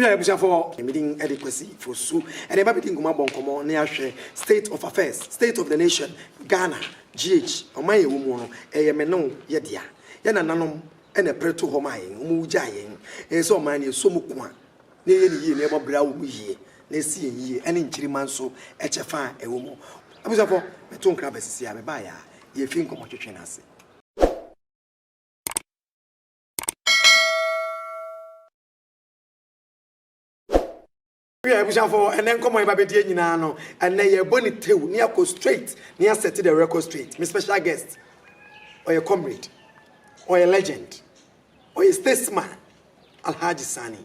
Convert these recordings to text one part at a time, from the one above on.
We are for meeting adequacy for Su and a meeting Gumabon near state of affairs, state of the nation, Ghana, GH, or my woman, a menon, Yadia, Yananum, and a preto homaing, Mujaying, and so many Sumukuma, nearly never brow ye, they see ye, and in Chirimanso, HFI, a woman. I was for my tongue crab as a buyer, ye think of what you can say. We are for and then come my baby Nano, and then your bonnet tail near go straight, near set to the record straight. My special guest, or your comrade, or a legend, or a statesman, Alhaji Sani.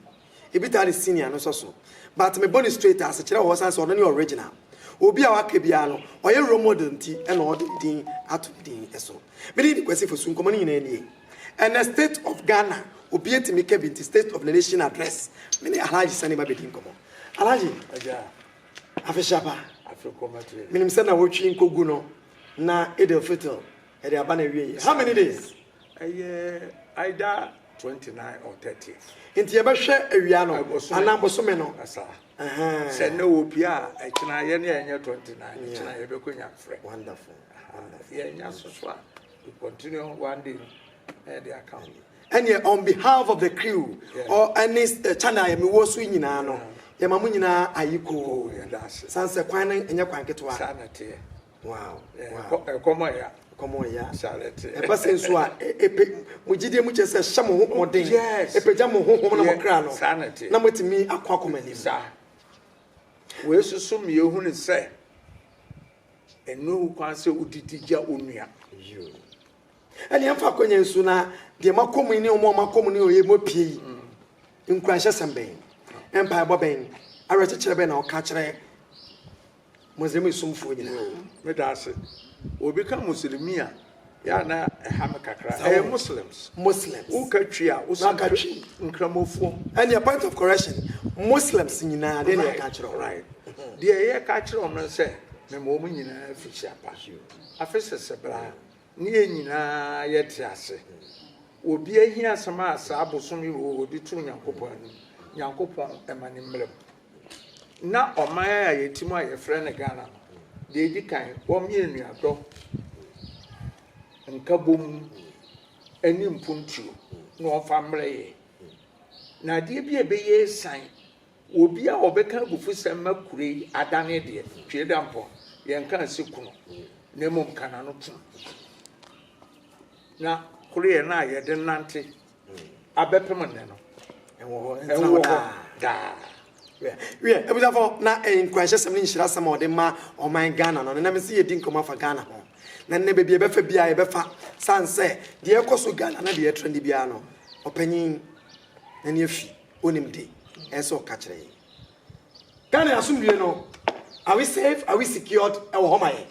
A bit of senior, no so. But my bonnet straight as a child was as on any original. Obi our Kebiano, or your role model tea, and all the thing at the so. Many the question for soon coming in any. And the state of Ghana will be to make a state of the nation address. Many Alhaji Sani baby in common. Alaji, Afishapa, Minim Sana watching Koguno, na Edel Fitel, at the Abana. How many days? Either 29 or 30. Into your share Ariano, and Nambosomeno. Said no Pia, I can I 29, wonderful. Yes, we continue one day at the account. And yet, on behalf of the crew, or any channel, I was swinging. Yamamunina ayiko sanse kwan enya kwan ketwa sanity wow komo ya sanity e base nso a mugide mu chese hyamo ho moden epeja mo ho na mokra no sanity na motimi akwakomani sa we susum ye hu ne se enu kwan se udidija onua yo ani amfa kwanya nso na de makomu ni omo makomu ni oye mo pie nkura hye semben Empire Bobbing, I read a children or catch a Muslim sumfo. Medase will become Muslimia. Yana a Hamakakra, Muslims. Ukatria, Usakachi, Nkramofo. And your point of correction, Muslims in a daily catcher, right? The air catcher on say, the moment in a fisher pass you. A fisher sabra, near Nina yet. Will be a here some ass, Abosumi will be true Yankopon. Yankopon emanimlem na omaya yetimo aye frɛ Ghana de edi kan wo mienu ado nkabom ani mpuntuo na ofa mreye na de bi ebeye san obi a obeka gufu sem makure adane de twedampo yenka asekuno na mom kana no tu na kure na ye de nante abepem ne no we for na in question something shira some of them ma o man Ghana no na me see din koma fa Ghana ho na ne be be fa bia e be fa san say de ekoso Ghana na de trend bia no opanyin na ne afi onim de enso ka kire Ghana asumdue no are we safe, are we secured e wo homaye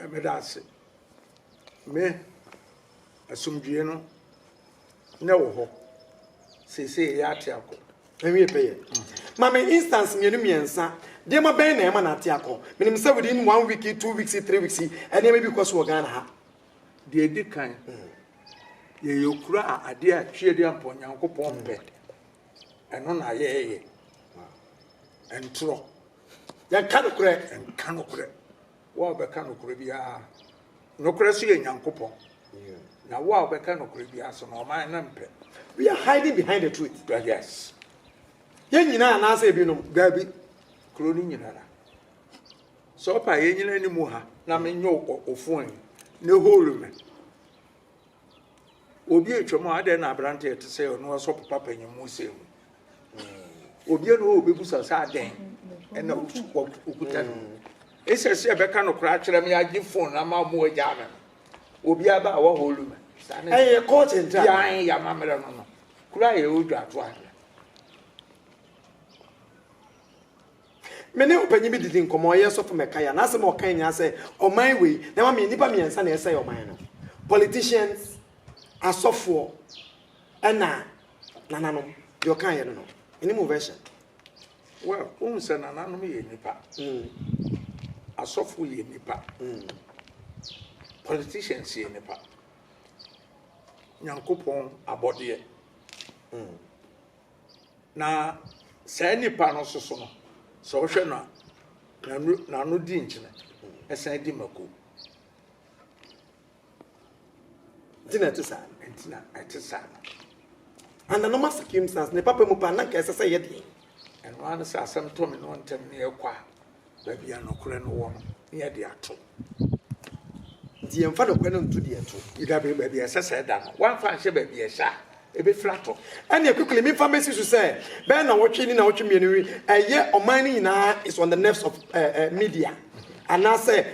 e me da se me asumdue no na wo ho say ya tiako enwe peye mama instance mienu miensa de ma ben na e ma na tiako minim say within 1 week 2 weeks 3 weeks and then maybe because we Ghana ha de edi kan ye yokura ade a twede ampo Nyankopon pe eno na ye entro ya kanokure wo be kanokure bia nokure so ye Nyankopon na wo be kanokure bia so no man na mpe. We are hiding behind the truth. Yes. Yen nyina na asa ebi no gabi kroni nyina na. So pa yen nyina ni mu ha na menyo ofon ne holu me. Obi etwemo ade na abrante ete se no so papa panyimu se mu. Obi no obebusa sa den e na okuta no. Ese se be ka no kra kire me agi phone na ma mu agya na. Obi aba wa holu me. Eh coach entra ya mamere no kura ye odu ato ahia mene opanyi bi didi nkomo ye so for mekaya na asem okan nya say oman we na ma me nipa me ensa na say oman no politicians asofo na nananom yo kan ye no any move version well unse nananom ye nipa asofo ye nipa politicians ye nipa Nyankopon abode na say nipa no so no so hwe na no di nchine esan di mako Tina etisa and the normal circumstance ne papa mu pa na ka say yedi and one say asem to me no ntem ne ekwa ba bia no kore no wo no ne de ato di emfa do kwenu ntu de ato ida be ba bia sese da no wan fa hye ba bia sha ebe flato and e quickly me pharmacy to say be na wotwe ni na wotwe mienu eye oman ni na is on the nerves of media and I say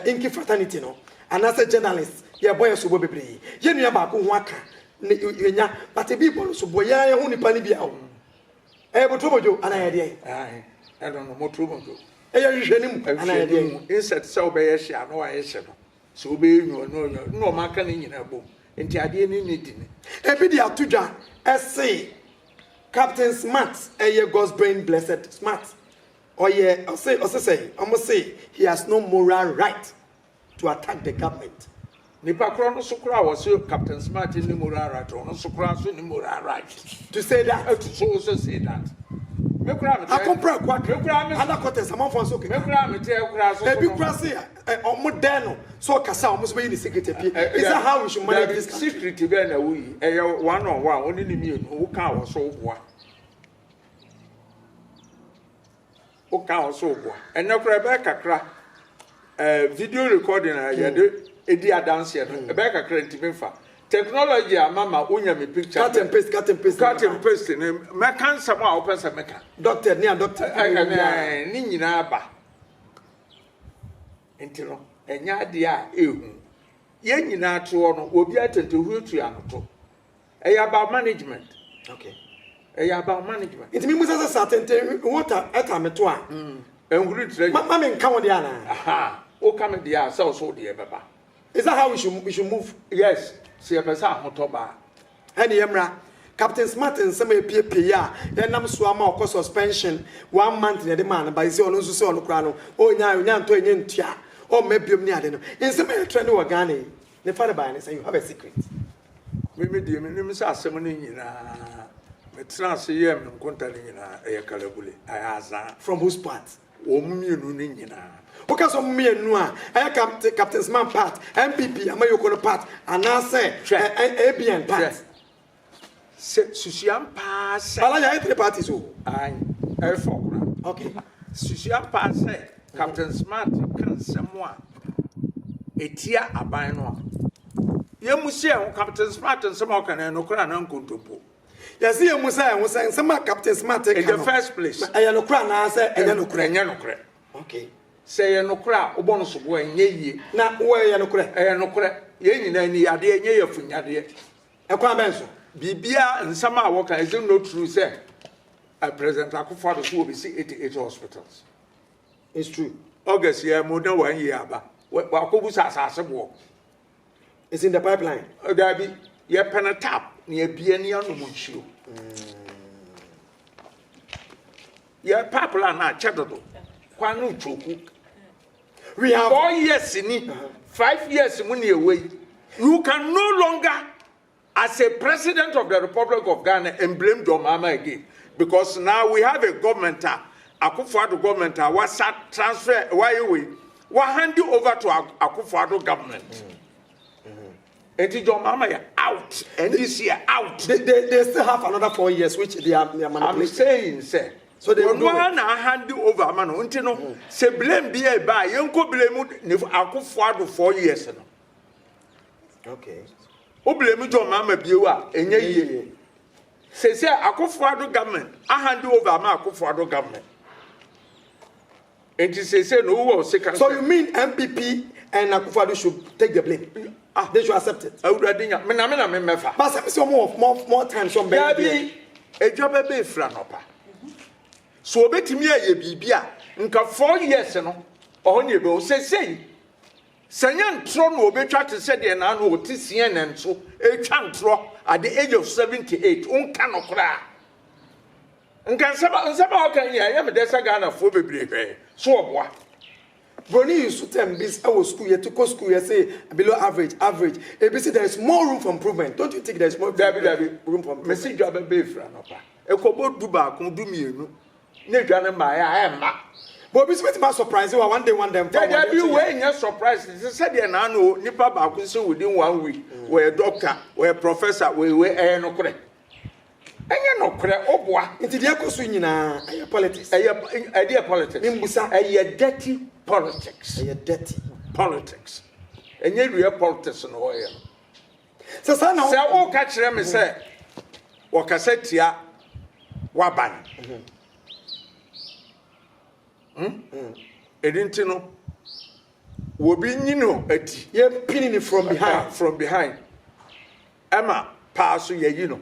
inky fraternity no and I say journalists ye boy so bo bebre ye nua ba ko ho aka nya but people so boya ye ho nipa ni bia ho botobojo ana ye de ai I don't know motobojo ye hwehwe ni mu ana ye de insert say obeye hye ano wa ye hye no so obeye nyu no maka ni nyina bom enti ade ni ni di ni ebi di atudwa say Captain Smart God's brain blessed Smart say almost say he has no moral right to attack the government. Nipa kro no sokra was Captain Smart ni moral right no sokra so ni moral right to say that so say that me kra me akompra kwa me kra me ana kote samon fon so ke me kra me te kra so ebi kra say omo den no so kasa omo so be ni secretary is that how we should manage this secret be na wo yi e one on one oni ni mi no wo ka wo so boa o ka wo so boa ena kra be kakra video recording ya de edi adance no e be kakra ntimefa technology amama unya me picture cut and paste ne me kan some a open some meka doctor ni doctor ni nyina ba entino enya de a ehu ye nyina to no obi atento huetu anoto eya ba management okay eya ba management it means as a atente water atameto a enhuru tire ma me nka wo de ana aha o ka me de a so de beba. Is that how we should move? Yes. See a person hotoba. Any emra Captain Smart and some PPA, then I'm swama or suspension 1 month in the man by Zon Suson Crano, or now to an tia, or maybe near them. In some trend or Ghani, the father by and say you have a secret. Maybe the minister are summoning in a transient and contacting in a calabuli. I ask from whose part? Because of me and Noah, I come to Captain Smart part, MPP, Amayoko part, and I say, ABN part. Susian pass. I like the parties. I okay. Susian pass, Captain Smart can someone. A tear a bino. You must say, Captain Smart and some can and Okran uncle to po. Yes, you must say, was saying some Captain Smart in the first place. I am Okran, I say, and then Ukrainian. Okay. Say no cra, o bonus of when ye. Now, where you no crack, I no crack, ye in any idea, ye of Funyadi. A quabenso. Bibia and some work is no true, say. I present Akufado who will be 88 hospitals. It's true. August, yeah, more than 1 year, but what Wakubus as a walk. It's in the pipeline. There be ye pen a tap near Bienian Munchu. Ye papal and not chattado. Quanu choku. We have 4 years in it, 5 years money away. You can no longer, as a president of the Republic of Ghana, and blame your mama again. Because now we have a government, Akufo-Addo government, was transfer, why hand you over to Akufo-Addo government. And your mama out, and this year out. They still have another 4 years, which they are manipulating. I'm saying, sir. So they will hand you over, man. Until no, say blame be a buy. You go blame Akufo-Addo 4 years. Okay. O blame your mama be you are, and ye. Say, Akufo-Addo government. I hand you over, my Akufo-Addo government. And he says, no, so you mean MPP and Akufo-Addo should take the blame? They should accept it. I would have done it. But some more time, some baby. A job a bit franopa. So bet me a bibia, nka 4 years no, or only go say. Sanyan Tron will be trying to say the nan who TCN and so a chantro at the age of 78, cannot cry. And can some can I am a desagana for baby. So what? Brony used to tell me this, I was school, you to go school, you say below average. ABC, there is more room for improvement. Don't you think there is more room for improvement? Message job be fra no pa. E ko bo duba ko du mienu. Ne dwane ma ya e ma. But ABC be surprise you one day them. There be way nya surprise. Say said na no nipa ba ko say within 1 week. We a doctor, we a professor, we no kore. Enye no kore oboa. Nti dia ko so nyina politics. Eye politics. Mimbusa Eye dirty politics. Eye dirty politics. Enye real politics no ho ye. So sana say o ka kire me say wo ka setia waban. Edinti no wo bi nyino ati ye pinning it from behind Emma pass ye you know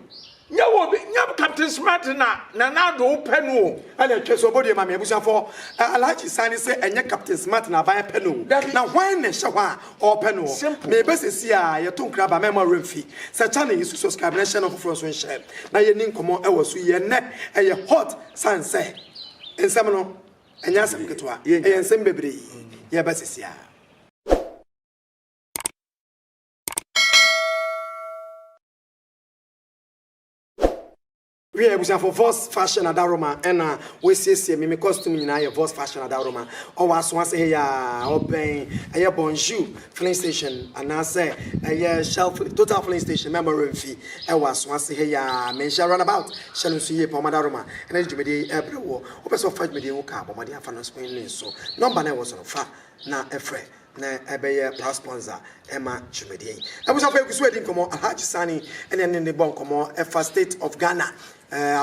nya wo bi nya Captain Smart na do penu ana tweso body ma me abusan for Alhaji Sani say enye Captain Smart na ban penu na why na hye wa o penu me be sesi a ye to nkra ba me ma remfi se channel yisu subscribe na share no for so share na ye ni nkomo e waso ye ne e hot san say ensem no enya sem ketwa ye ensem bebre ye be sesi a we are for Voss Fashion at Aroma and we see me costume in your Voss Fashion at Aroma. Or was once a year open a bonjour filling station and I say a shelf total filling station memory fee. I was once a year mention runabout shall see Pomadaroma and then you may every war. Open so 5 million car, but my dear fan Spain so. Number was on far now a friend. Na ebeye plus sponsor Emma Chumedi. I was after wedding come on Alhaji Sani and then in the bon come on first state of Ghana.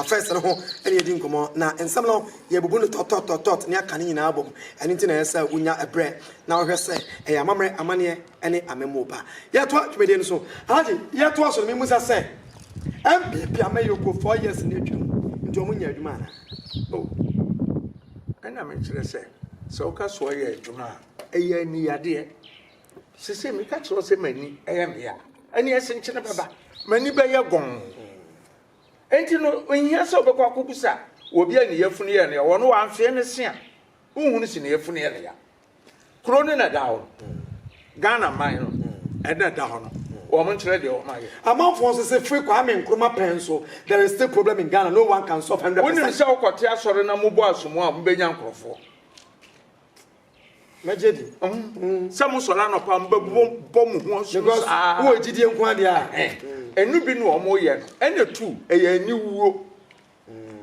First and home any didn't come on now and some long ye bubu tot near canning album and internet say unya a bread. Now her say a mamre amanie any amemopa. Yet what we so Alhaji yet was on me must say MPP amayo 4 years in the June into Munya Jumana. Oh, and I mentioned say so Casway Juma. Eye ni ade sese me ka kiro se mani eye me ya ani esenche na baba mani be ye gon enti no ohia se obekwa kokusa obi ani yefunu ye ne wo no wa amfe ne se a unhunu si ne yefunu ye ne ya kro ne na da ho Ghana man no e na da ho no wo mo nkyere de o ma ye amanfo so say free kwa me nkroma pen so there is still problem in Ghana no one can solve 100%. Woni se okote asore na mubo asomo a mbenya nkrofo Majedi. Some sola no pa mbabom bom ho so because wo ejidie nko ade a enu bi no omo ye no ene tu eye ani wuo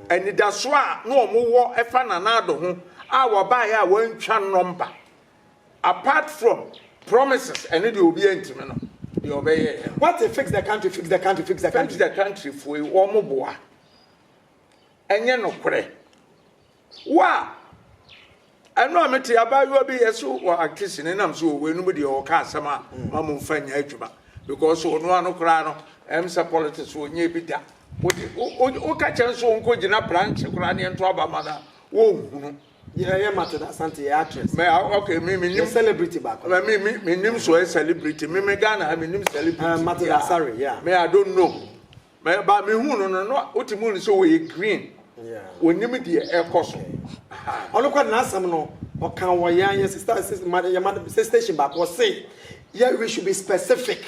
eni da so a no omo wo efa na na ado ho a wo ba ya wantwa number apart from promises ene de obi antime no de obeye what to fix the country fix the country for omo boa enye no kore wa eno amete abayo bi yeso wa actress ni nam so we nu de o ka asama mamu mfanya adwuma because ono ano kra no emsa politics onye bi da o ka chen so onko gina branch kra ne ento abamana wo hunu ye matter that Santi actress me okay me celebrity back me nim so a celebrity me Ghana me nim celebrity matter that sorry yeah me I don't know me ba me hunu no otimu ni so we green yeah wonim de ekoso ono kwa na asam no o kan wo yan sister station back was say yeah we should be specific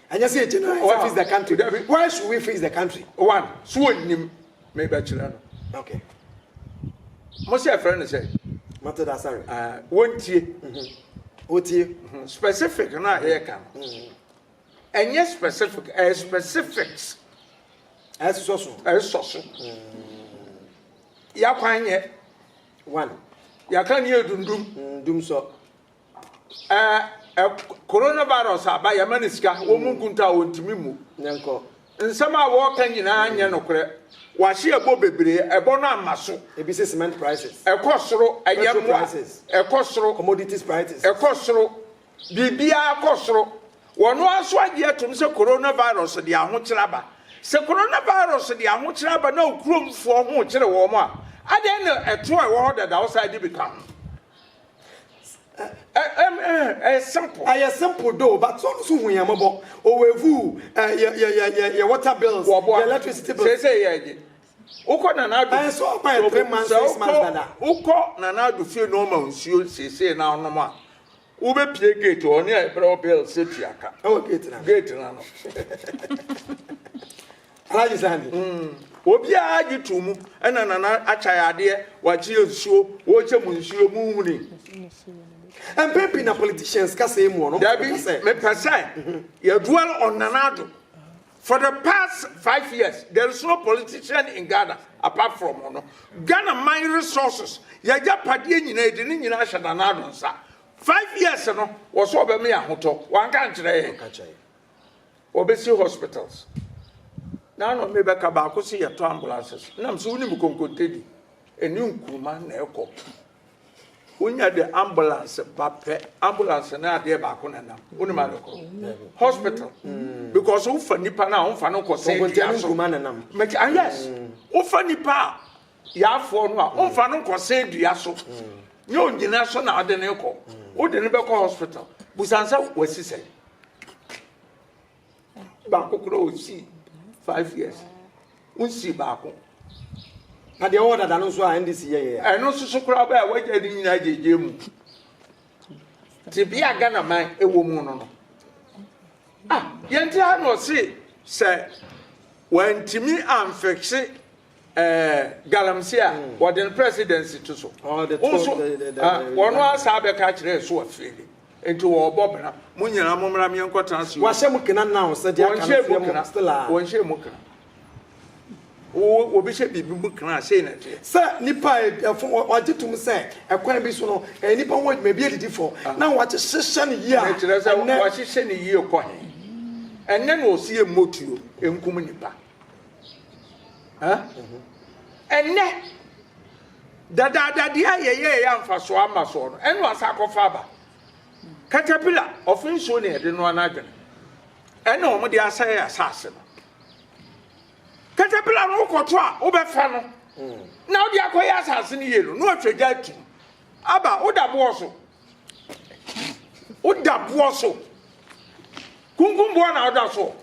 and you say general fix the country why should we fix the country one so wonim me ba kira no okay mo say friend say matter that sorry wontie otie specific na here kan and yes specific specifics as so ya kwanye one ya kan ye dundum so coronavirus aba ya manisika wo munkunta wontimi mu nyanko nsama wo kan nyina anye no kore wa hye ebo bebre ebo no amaso ebi say cement prices ekosoro ayemo ekosoro commodities prices ekosoro bibia ekosoro wono aso age atum se coronavirus de ahokyeraba se coronavirus de ahokyeraba na okuromfo ho kyere wo mo a ade na eto e wo da outside become simple. I simple though, but so hu yamabo. O wevu your water bills, your electricity bills. Say yeah. Uko na na do. So by 3 months, 6 months dada. Uko na na do fie no ma nsuo say na no ma. ube pie gate oni a ebra obel seti aka oh gate na no alaji sandi obi a gitumu ena na achayade wachi nsuo wo che mu nsuo mu huni MPP na politicians ka say mu no Dabi me pesa you dwell on Nanado for the past 5 years. There is no politician in Ghana apart from no Ghana mine resources ya japadie nyina de ni nyina hye Nanado nsa 5 years no was obe me ahoto wan kan kire obesi hospitals na no me beka ba ko se yeto ambulances nam so unim konkontedi eni nkuruma na ekọ unya the ambulance ambulance na ade ba ko na nam unim adoko hospital because ufa nipa na unfa no ko se nkuruma na nam yes ufa nipa ya afọ no a unfa no ko se dua so nye onyina so na ade ne ko o de ne be ko hospital busansa wasise ba ko kro o si 5 years unsi ba ko na de order da no so a NDC ye eno so kura ba waje di nyina jeje mu ti bia Ghana man ewo mu no no yenti ha no se wantimi amfexe galamsey what the presidency to so one asa be ka kire so afeli into wo bobna munyina momra me enkwata so wa hye mukena now se dia kan mu still a won hye mukena o bi hye bibi mukena sei na tie se nipa wajitum se ekwan bi so no nipa wo me bi edidi for na wa hye hye ne yi a wa hye ne yi ko he enne no osie motuo enkum nipa enne dada dia ye amfa so ama so no enu asakofa ba caterpillar ofin so ne de no anadwene enne omo de asaye asase no caterpillar no koto a wo be fa no na wo de akoye asase ne yelo no atwagya tu aba wo da bo so kunkumbo na wo da so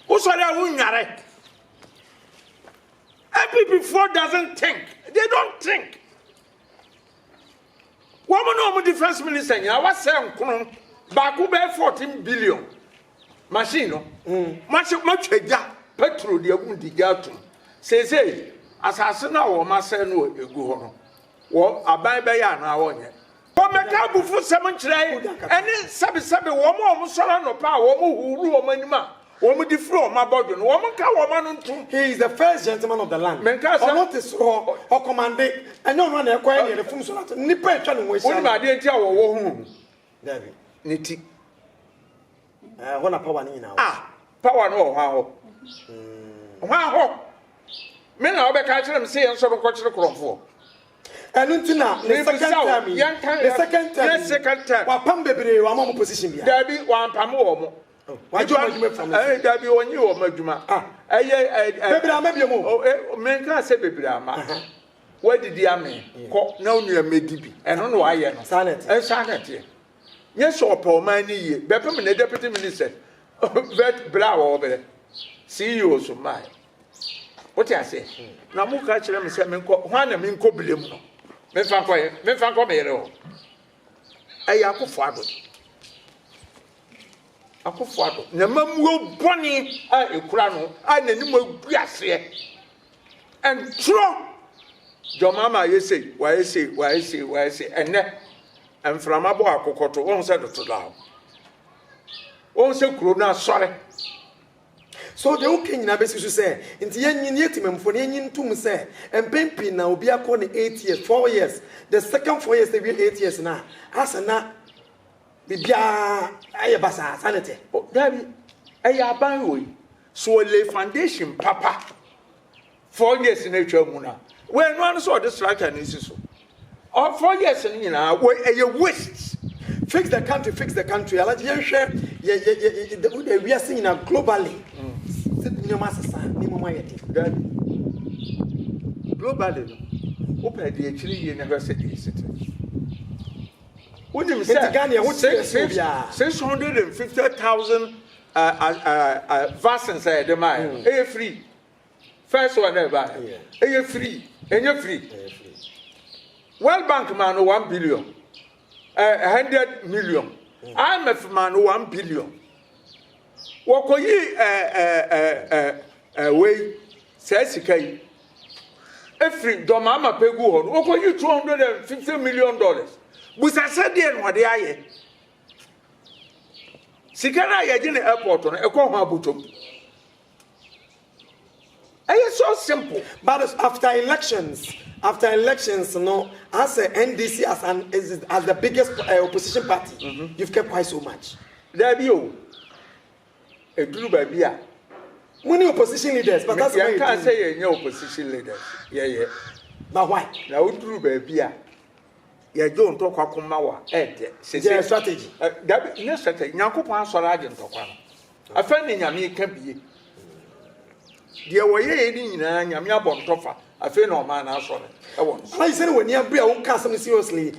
wo so le wo nware people doesn't think. They don't think. Woman no defense minister I was saying back over 14 billion machine no much petrol the agundi gatum say asase na wo ma say no egu ho no wo aban be ya na wo nye wo meka bufu sem nkire ene sabe wo mo soro no pa wo mo huru wo manima woman different my body no woman ka woman ntu he is the first gentleman of the land not is or commanding and no one acquire the fun so that nipa etwa no we say ba de ntia wo hu David niti na power ni na power no ho me na obeka kire me say enso ko kire kromfo enu ntina the second time wa pam bebre wa mo position bia David wa pam wo mo wajuma from Dabi onyi wo madwuma bebra ma biemu menka se bebra ama wadidi ame ko na onua medibi eno no aye no sanet nye so opoma ni ye bepem na deputy minister vet bra wo bele CEO so mai what you say na mu ka kire me se menko hwan na menko bilem no menfa ko me yere ho aya akofo ado akofado na mamuo boni a ekura no a nanim aguase and tro jomama yesi wa yesi enne emframa bo akokoto won se doto da won se kuro na sore so de ukenya besi so say nti yenyin yetimemfo ne yenyin tum say empempi na obi akọ ne 8 years 4 years the second 4 years they be 8 years na asana bibia aye basa sanete Dabi aya ban we so le foundation papa 4 years na twa mu na we no an so the structure ni so all 4 years ni na we aye waste fix the country alaji yenhwe ye we are seeing globally nyoma sasa ni mama yete globally no open the actually ye never said this What do you say? 650,000 vaccines the mine. Free. First one ever. Free. And you're free. World Bank man 1 billion. 100 million. IMF man 1 billion. Wokoyi way says sika every domama pegu hon wokoyi $250 million. Busa said den wade aye. Sika na ye gine airport no e ko ho abutom. It's so simple. But after elections, no, as a NDC as the biggest opposition party, you've kept quite so much. There be you. A group by beer. Many opposition leaders, but that's why you can't say you're opposition leaders. Yeah. But why? Now, we group by beer. You don't talk about Kumawa. Their strategy. That no strategy. Nyankopon Sorajin Tokwan. A friend in Yami can be. Deɛ wɔyɛ yɛ nyinaa nyame abɔ ntɔfa afei na ɔman na asɔ no ɛwɔ I said when you bring a cast seriously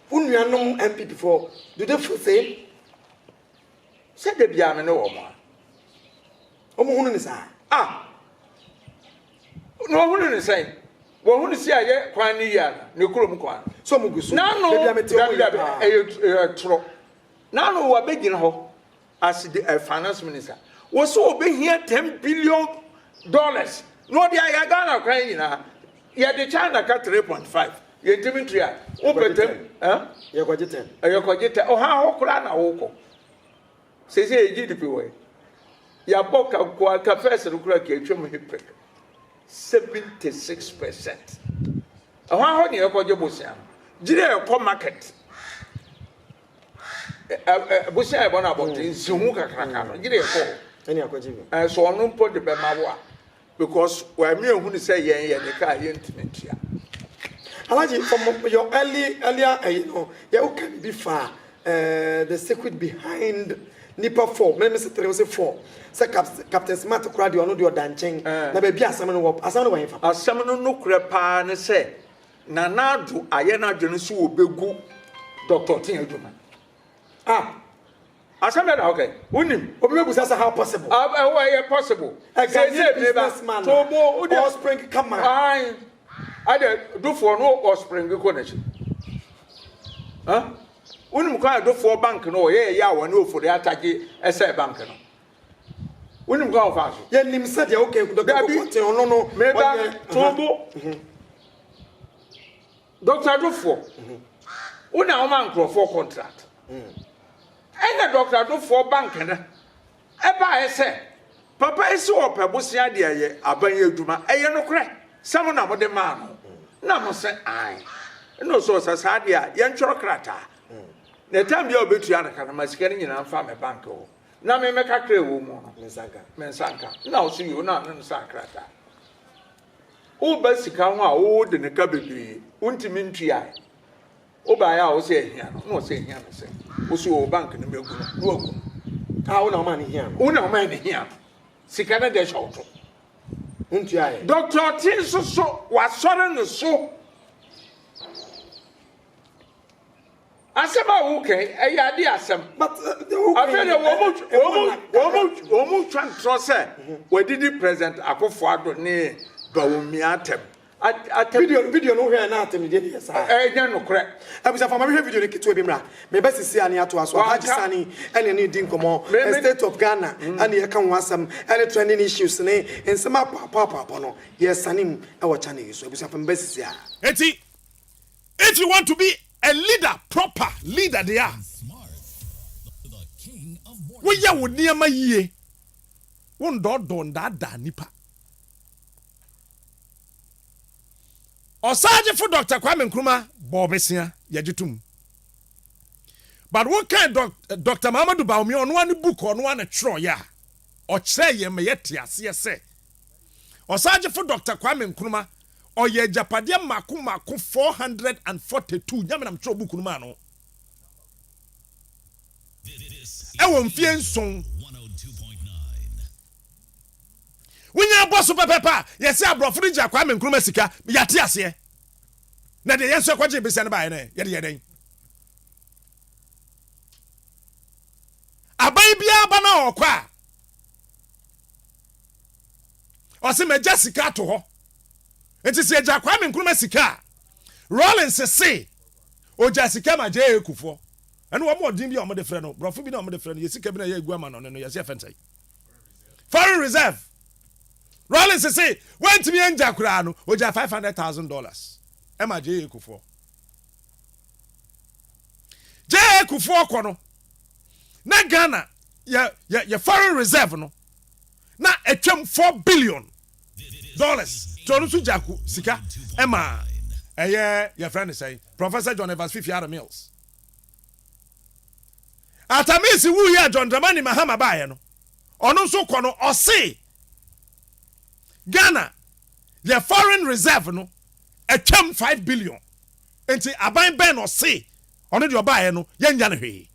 unuanom MP before do they feel same sɛ de bia me ne wɔ mo a ɔmo hunu ne saa no hunu ne sɛn wɔ hunu si ayɛ kwan ne yia ne kurom kwan so mo gusu na no ɛyɛ toro na no wa begina hɔ as the finance minister was so be here $10 billion. No, the Ayagana crying, yet the China cut 3.5. You're Dimitri, open them, you're cogitating. You're cogitating. Oh, how could I know? Says a GDP way. Yaboka, Quaca, and crack a German hypocrite. 76%. Oh, how do you call your Bussian? Jidea, come market. Bussian, one about in Sumuka Krakano, Jidea. So I don't put the Bemawa because when me who say yeah, the car intimate. Alaji, from your earlier, you know, you can be far. The secret behind Nipa 4, maybe say 4. Say Captain Smart crowd you know your dancing. Na baby asamano wop, asamano wa infa. Asamano no krepa ne say na do ayena dwene so obegu Dr. Tin Adwuma. Asambia okay. Unim. Obi busa say how possible? Why possible? Say businessman. Tobo offspring come on. I do for no offspring connection. Huh? Unim kwa do for bank no ya wa no for the attack SA bank no. Unim kwa fa so. Ye nim said ya okay Dr. no. Maybe Tobo. Dr. do for. Una o man for contract. And the doctor do for bank na eba ese papa ese o pebusia de ye abanye adwuma eye no kre sam na mo de ma no na mo se ai no so sa de a ye ntworo krata na time bia obetua na kana masika ni nyina fa me bank o na me meka kre wo mu no mensanka na o so yo na no sa krata o ba sika ho a o de ne ka bebre untimi ntua o ba ya o se ehia no se ehia no se o so bank no megu no agu o na man ehia o na man ehia sika na de shawto ntua ye doctor tin so wa sore no so asema wo kai eya de asem but afede wo mu twan tro se we did present akofo ado ne bawumi atem video no hwe na atem de dey sa no kre abusa fama hwe video ne kitu ebi mra me be sisi ani ato aso haji sani ene ne din komo state of Ghana ane ye kan wasam ene trending issues ne ensema papa no ye sanim e wo channel yeso abusa fama be sisi a if you want to be a leader, proper leader they are we ya wo niam yie wo ndodon da nipa Osaje for Dr. Kwame Nkrumah Bobesia yajitum. But what kind Dr. Mamadou Bawumia on one book on one tro ya. Or say ye me yet say. Osaje for Dr. Kwame Nkrumah or ye Japadia maku 442 yamanam tro book no. Ewon fien son. When you boss papa, yes, I brought Frija Kwame Nkrumah sika, yatias ye. Na de yenso kwaje be sene ba ye yeden. Abai bia ba na okwa. O se me Jessica to ho. Enti se Kwame Nkrumah sika. Rollins say, oja sika ma je ekufo ene wo mo din bi o mo de frɛ no brofo bi na o mo de frɛ no yesika bi na ye egu ama no no yesi afensai foreign reserve Rollins say went to me anja kura no oja $500,000 e ma je ekufo je ekufo ko no na Ghana ya foreign reserve no na etwam $4 billion to no su jaku sika ema your friend say Professor John Evans Fifi Mills atamisi wu ya John Dramani Mahama bae no ono so ko no o say Ghana your foreign reserve no etwam $5 billion enti aban ben o say ono de obae no yenya ne hwe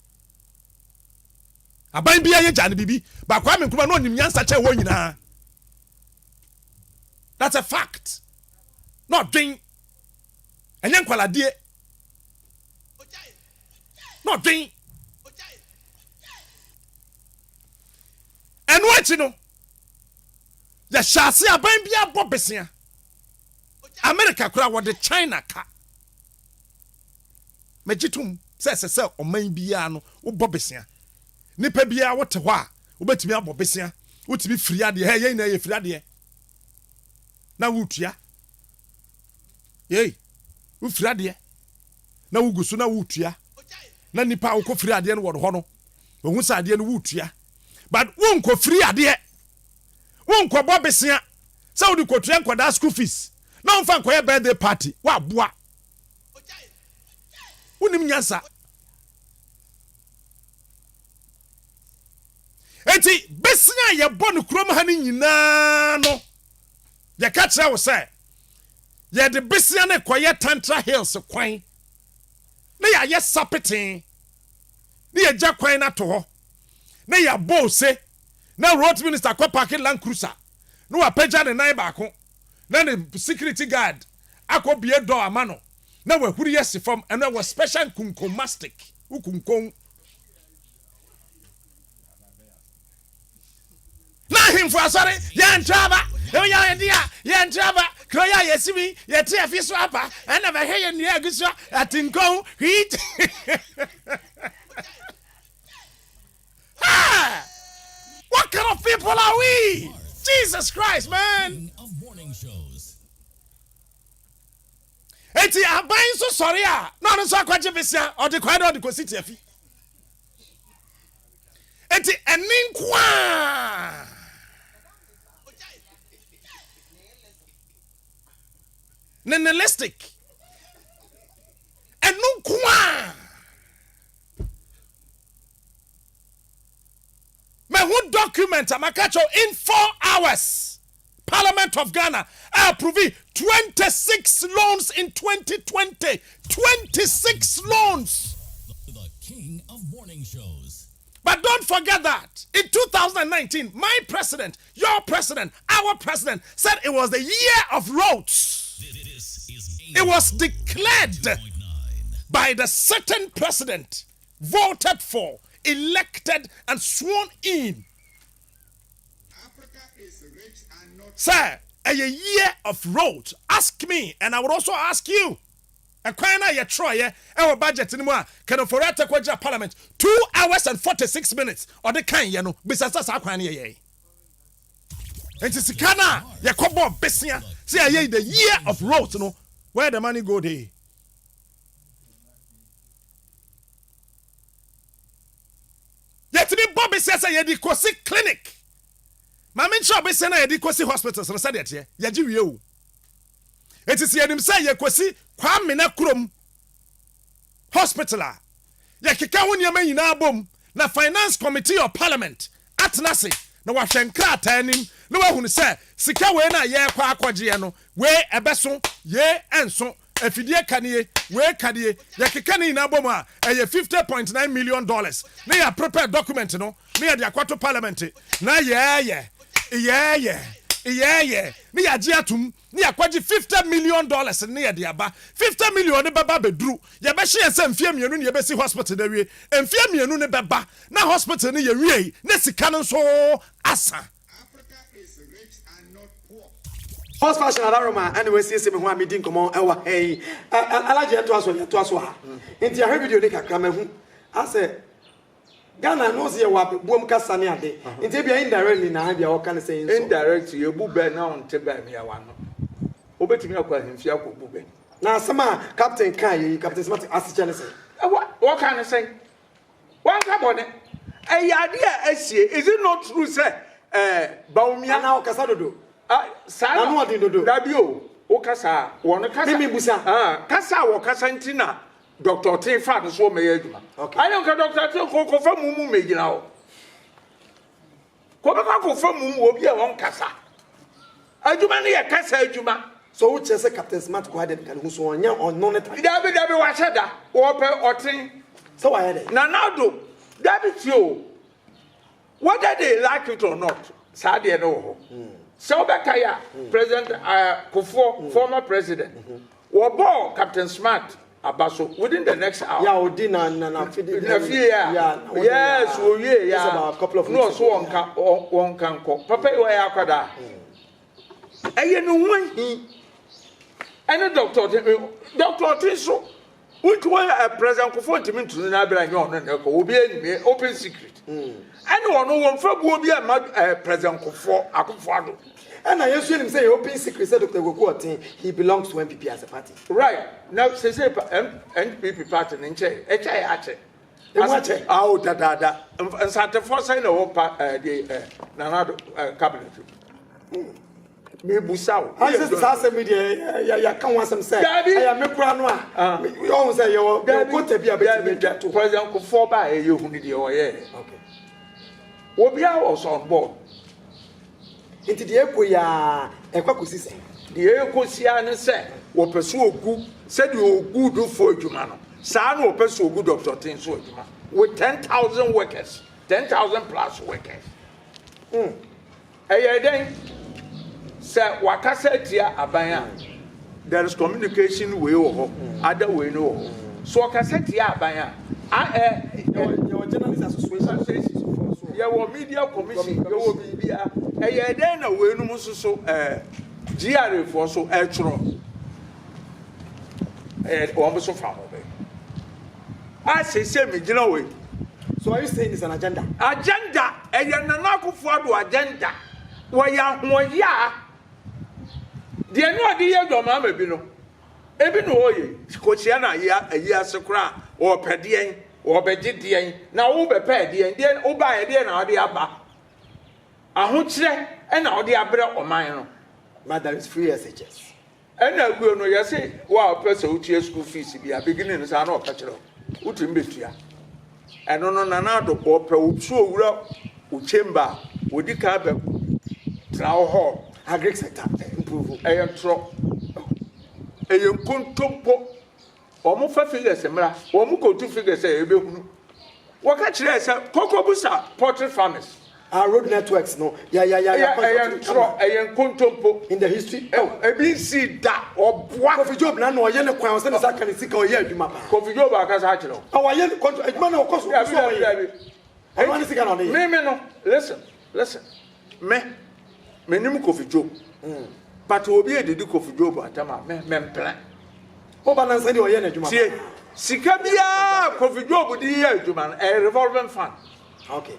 aban bia ye jane bibi ba kwa me nkruma no nim nyansa che wo nyina. That's a fact. Not doing. And yan kwala die. Not doing. And what you know? The shasi aban bia bobesia. America kura what the China ka. Mejitum se o man bia no wo bobesia. Nipa bia wote hɔ a wobetimi abobesia wotimi firi ade he ye na ye firi ade na wutua ye wo firi ade na wugusu na wutua na nipa wo ko firi ade no wo hɔ no wo hu sa ade no wutua but wo nko firi ade wo nko bobesia sa wo di kotua nkoda school fees na wo fa nkoye birthday party wa boa wonim nyansa. Enti besina ye bonu krom ha ni nyina no ye ka kire wo se ye de besina ne koye Tantra Hills kwan na ya ye sapeten na ye gya kwan na to ho na ya bo se na road minister ko park Land Cruiser na wa pagya ne nan ba ko na ne security guard akobie door amano na wa huri yes from and na was special kunkomastic ukunkon na him for sorry yan traba yan dia yan traba kroya yesimi yete afiso apa na ba he yan dia guso atinko hit what kind of people are we? Jesus Christ, man. Of morning shows. Eti aban so sorry no so akwaje besia o de kwado de kositi afi eti eninkwa nihilistic enunkwa me who document amakacho in 4 hours Parliament of Ghana approved 26 loans in 2020. 26 loans. The king of morning shows. But don't forget that in 2019, my president, your president, our president said it was the year of roads. It was declared by the certain president, voted for, elected, and sworn in. Sir, a year of roads. Ask me, and I would also ask you. A kwena ye troye, our budget anymore. Can afford to go Parliament 2 hours and 46 minutes. Or the kind, you know, besides us, I can ye. And it's Kana, ye kobo besia. Say ye the year of roads, you know, where the money go there. Yet to be Bobby says, ye di kosi clinic. Mama ncho be say na ye di kosi hospitals no say that ye ji wie o eti se yenim say ye kosi Kwame na Kurom hospital a ye keka ho niam nyina bom na finance committee of parliament atnase na wa hwenka atanim na wa hunu say sika we na ye kwa akogye no we ebeso ye enso afidie kanie we kadie ye keka ni nyina bom a ye $50.9 million na ya prepare document no na ya de akwato parliament na ye ni ya ji atum ni akwaji $50 million ni ya de aba $50 million ne baba bedru ye be hye se mfie mienu ne ye be si hospital na wie mfie mienu ne beba na hospital ne ye wie ne sika no so asa. Africa is rich and not poor. First fashion alarma anyway see me ho amedi nkomo ewa hey alaje to aso ha enti a video ni kakra ma hu ase Ghana knows ye wa bom kasa ne ade enti bia indirectly na ha bia wo kan say indirect ye bu be na on te ba me ya wa no obetimi akwa hemfi akobu be na sama captain kan ye captain smart asiche ne say what can say one kabone ade a asie is it not true say Baumia na o kasa dodo sa na no odi dodo dabio o kasa won kasa mimi busa kasa wo kasa ntina Dr. T fa no so meye adwuma I don't ka Dr. T ko fa mumu megina o ko be ko fa mumu obi a won kasa adwuma ne ye kasa adwuma so wo chese captain smart ko ade kan hu so onya onno ne ta dabi wa cheda wo pe otin so why there na nado dabi tio whether they like it or not sadie no ho so bekaya president Kufuor former president wo Captain Smart abaso within the next hour yeah odi na yes wo ye ya about a couple of no so on kan ko papa we ya kwada eye no wanhi ene doctor Tiso which one president Kufuor ntimi ntunu na abira nyo no ne ko obi ani open secret anyone who won fa bu obi a president Kufuor Akufo-Addo and I assume him say open secret said Dr. Goku he belongs to NPP as a party. Right. Now say NPP party nche ache. Ache. Oh da. And Santa for say no the Nanado cabinet. Me busao. I just say media ya kan wan some say. I am me kura no a. We always say you go to be a bit to President Kufuor ba e you huni de oye. Okay. Obia was on board. Into the echo ya ekwakosi say the ekosia ne say wo peso ogu said you good for adwuma no sa na wo peso ogu Dr. Tin so adwuma with 10,000 workers 10,000 plus workers den say wakasa tia aban there is communication way wo other way no so wakasa tia aban your journalist association your media commission your bibia den na we no so GRA for so etro one so far I say me gina we so are you saying it's an agenda Nana Akufo-Addo agenda we ya hoya de no de ye doma ma bi no ebi no oye ko chia na ya asekura o pedien o begidien na wo be pedien de wo ba ye de na wo de aba ahokyere na wo de abre oman no but there is free SHS and na go no you say wa person utie school fees bi a beginning no sa na o ka kire utim betua eno no na na do ko pe utu owura o chamber odi ka be travel hall agric sector improve tro kontompo omo fa figures mra omo ko tu figures e be hunu wo ka kire se kokobusa poultry farmers road networks no tro kontompo in the history ebi si da oboa Kofi Job na no ye ne kwan o se ne saka ne sika o ye adwuma pa Kofi Job akasa akire o ye adwuma na o koso so o ye adwuma ne sika na o ye me no listen me nim Kofi Job but obi edidi Kofi Job atama me plan o balance ni o ye na adwuma tie sika bia Kofi Job di ye adwuma a revolving fund okay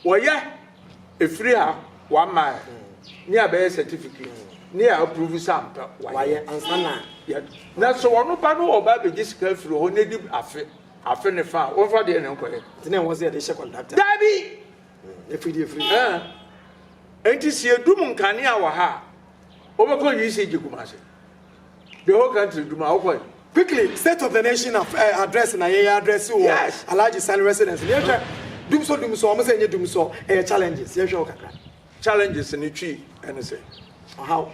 Oya efiri ha wa ma ni abe certificate ni approve sample wa ye ansana na so wono ba no oba be gisika firi ho na di afe ne fa wo fa de ne nkoye tine wo se de she conductor dabi efiri enti si edum nkane a wa ha obekọ yi se jigumase the whole country dum akọ quickly state of the nation of address na ye address wo Alhaji Sani residence ye dumso omo say nye dumso challenges ye hwe okakra challenges ni twi ene say how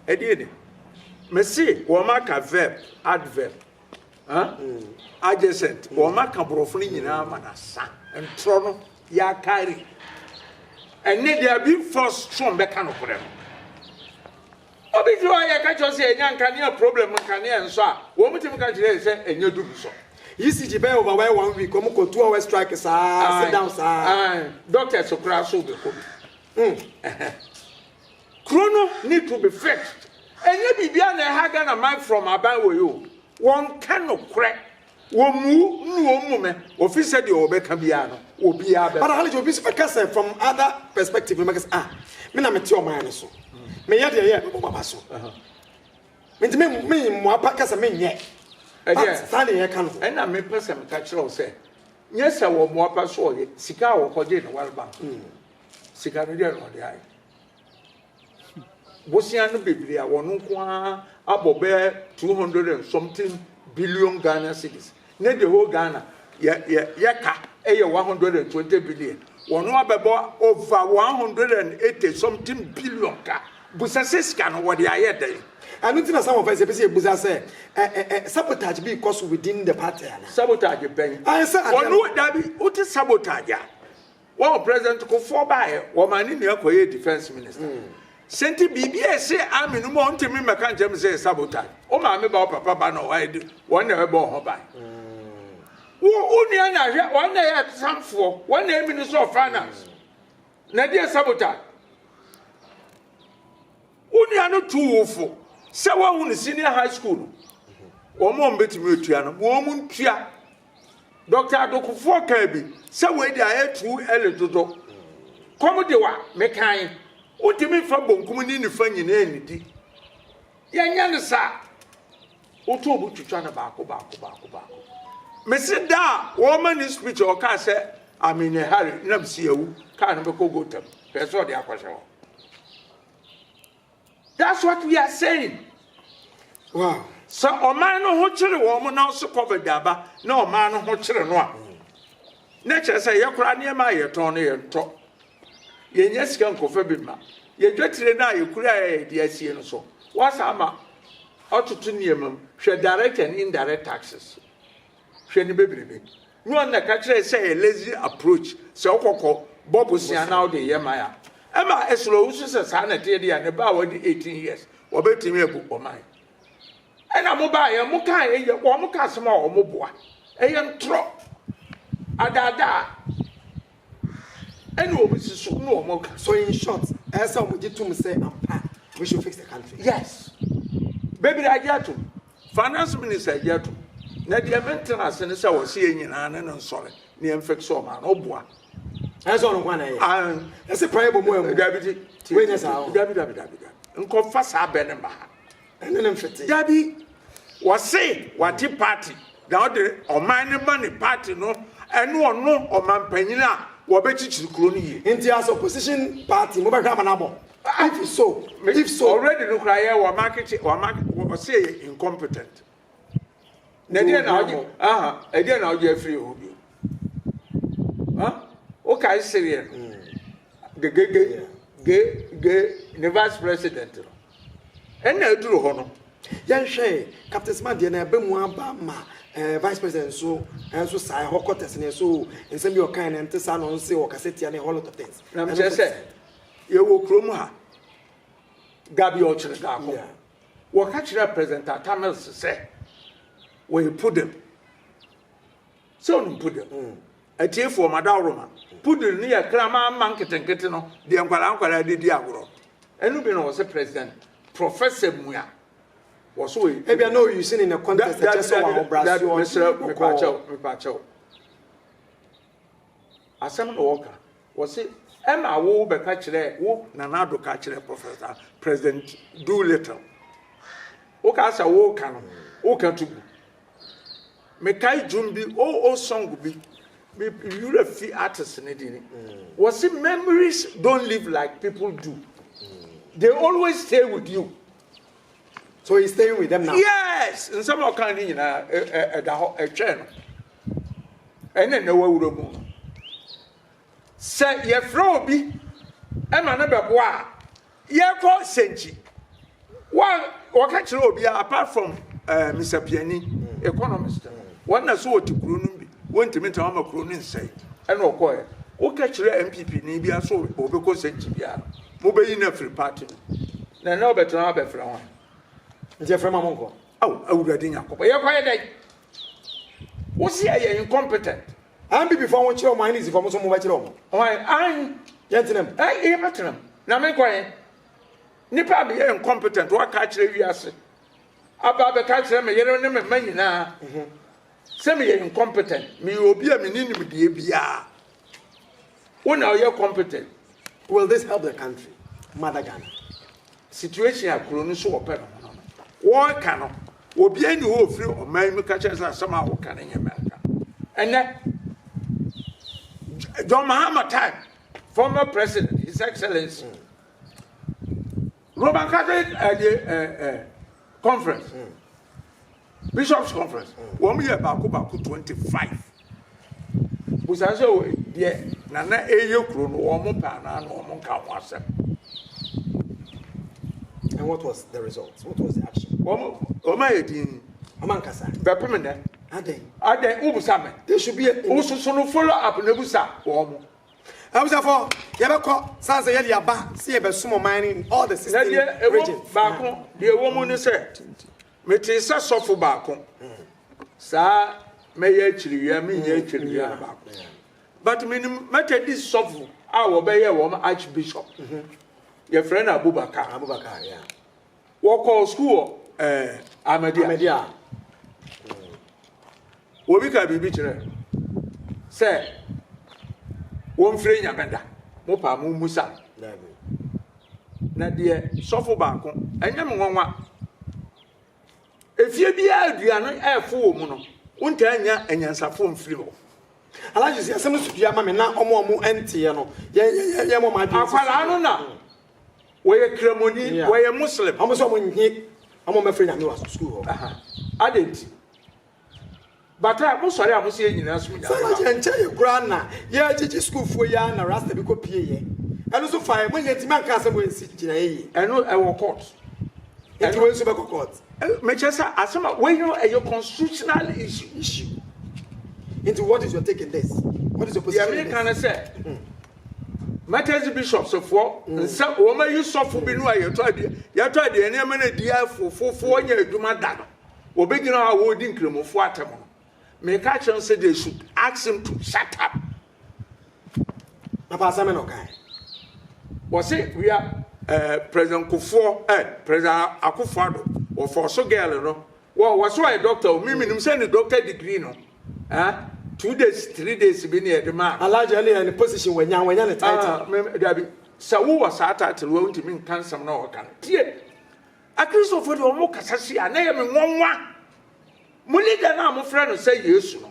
edie me see wo maka verb adverb adjacent wo maka brofo ni nyina manasa entro no ya carry ene dia be force strong be ka no kore obi ti wa ya ka cho say enyanka ne problem nka ne enso a wo mutim ka kire say enye dumso ECG be over 1 week come ko 2 hour strike sit down doctor so crash so be ko Chrono need to be fixed. And you be an a man from Abawo you. One cannot crack. One move, officer the Obecabiano, or be other. But I'll be from other perspective. Me na meti o man so. Me ya de ye baba so. Me mo apaka se me nye. Stand here can. And na me person catch you say. Yes, I will more pass all ye. Sika or Cojet in World Bank. Sika no the eye. Bosian Biblia, one abobe 200 and something billion Ghana cedis. Net the whole Ghana, yaka, 120 billion. One over 180 something billion ka. Busasiscan what they are there. I don't think some of us say Buza say sabotage because within the party. Sabotage ben. I said, no, that be what is sabotage? One president go for by woman in your defense minister. Senti BBS say I'm in want to me mekan say sabotage. O ma me ba papa ba no why do one never born ho by. Wo uni na hwe one na ya samfo one na minister of finance. Na dey sabotage. Uni anu tuwofo. Se wa hu senior high school. Wo mo mbetimi otua no. Wo mu ntua. Dr. Adokufo kan bi. Se we dey aye tu eledodo. Komo de wa mekan. Utimi fa bonkum ni ni fa nyina anidi. Yanya ne sa. Oto obu twitwa na baako. Mesi da wo man speech o ka se amine hare na msi yawu ka na be kogotam. Peso de akwahwe. That's what we are saying. Wow. So oman no ho kire wo mo na so cover daba na oman no ho kire no a. Na kire say yakura ne ma yeton no yento. Yenya sika nkofa bi ma. Ye dwetire na yekura de asie no so. Wasa ama otutu niemam hwe direct and indirect taxes. Hwe ni bebrebe. No na ka kire say a lazy approach. Se okokọ bobusia na de yemaya. Ema eslo usu se sa na te de ne ba wadi 18 years. Wo betimi ebu oman. Ena mo ba ye mo kan ye wo mo ka sema wo mo boa. Eye ntro. Adada. And no, so in short, as some to say, we should fix the country. Yes. Baby, I get to. Finance Minister, I get to. Now, the maintenance and I was seeing in an and sorry, near fix or man, oh boy. That's all one. That's a private woman. Deputy, and confess our benema. And then Debbie was say, what tea party? Now the or money party, no, and no, or man penina. Into as opposition party, if so, already look like our market or say incompetent. Again, now Jeffrey will be. Huh? Okay, Syrian. The vice president. And I do honor. Yanshe, Captain Smart, and a Bemwa Vice President, so and so say Hokotes and so and some your kind and Tessan on say or cassette and a whole lot of things. I'm just saying, you will chroma Gabi Ochinaga. What catch representative Tamils say where you put them. So put them. A tear for Madame Roma. Put them near Crama, Manket and Ketino, the Uncle did Diablo. And Lubin was a president, Professor Muya. Maybe I know you seen in a contest that just saw Brazil. Mr. Assam Walker was it Emma Wo Becatcher, Wo Nanado Catcher, Professor, President Doolittle. Okasa Wo Canon, Oka to Mekai Jumbi, oh, song be you a fee artist in it. Was it memories don't live like people do? They always stay with you. So he's staying with them now? Yes! And some are kind of a channel. And then no one would move. Say, ye froby, Emma number one. Ye call Senchi. One, or catch apart from Mr. Piani, economist. One I saw to Grunumbi, went to meet Amma Crunin say, and no coy. O catch MPP, Nibia so, or because Senchi, Mobile in a free party. Now, no better have a flower. Jeffrey Mamongo. Oh, I would have done it. You're quiet. What's here incompetent? I'm before what your mind is if I'm so much wrong. Why, I'm gentlemen. I am at them. Now, make quiet. nipa me ye incompetent wa ka kire wiase aba be ka kire me yere ne me manyina se me ye incompetent me obi a me nim die bia una ye competent. Will this help the country, Mother Ghana? Situation akuro no so ope no wo ka no obi ani wo free o man me ka kire say sama wo ka ne America ene John Mahama time, former president, His Excellency, Roman Catholic conference, Bishops' conference, 1 year back 25. We say, yeah, Nana Ayo Kruno, Omo Pana, and Omo Kawasa. And what was the result? What was the action? Oma Edin, Amankasa, Bepemene. Are they Ubusame? There should be also follow up Nebusa. I was therefore, Yabako, Sansa Yaba, see a sumo mining all the system. Bako, the woman said, Metisa Sofu Bako, Sa may actually, I mean, actually, but meaning, matter this Sofu, our Bayer woman Archbishop, your friend Abubakar, yeah. Walk all school, Ahmadiyya. Obi ka bibi kire say won free nyameda mo pa mo musa na de sofo ba ko enyam nwanwa efie bia aduano efo wo mu no wonta anya anyansafo mfiri ho alaji se asem su bia ma me na omo entie no ye mo ma dwe akwala no na we kremoni we muslim omo so mo nyi omo me free nyame wa school ho adenti but I am sorry, I am saying you ask me. So much tell you, grandma. Yeah, teach school for ya and Rasta be copy. And also fire when you man can't go and sit in I know I will court. And you will super court. Manchester, as some when you are your constitutional issue. Into what is your taking this? What is your position? The American say. Matters bishops of war, and some woman you suffer be no you tried the enemy dear for year do my dad. Or begin our wording cream of water. Make action say they should ask him to shut up. Papa Simon okay. Was it we are President Kufuor, President Akufo-Addo, or for so girl, no? Well, was why a doctor, me send a doctor degree, no? 2 days, 3 days be near the man. A large early in the position when you're the title. So who was at title won't to mean cancer no can. Dear, a Christopher or Mokasasi, and I am in 1 Muli da na mo friend say yes no.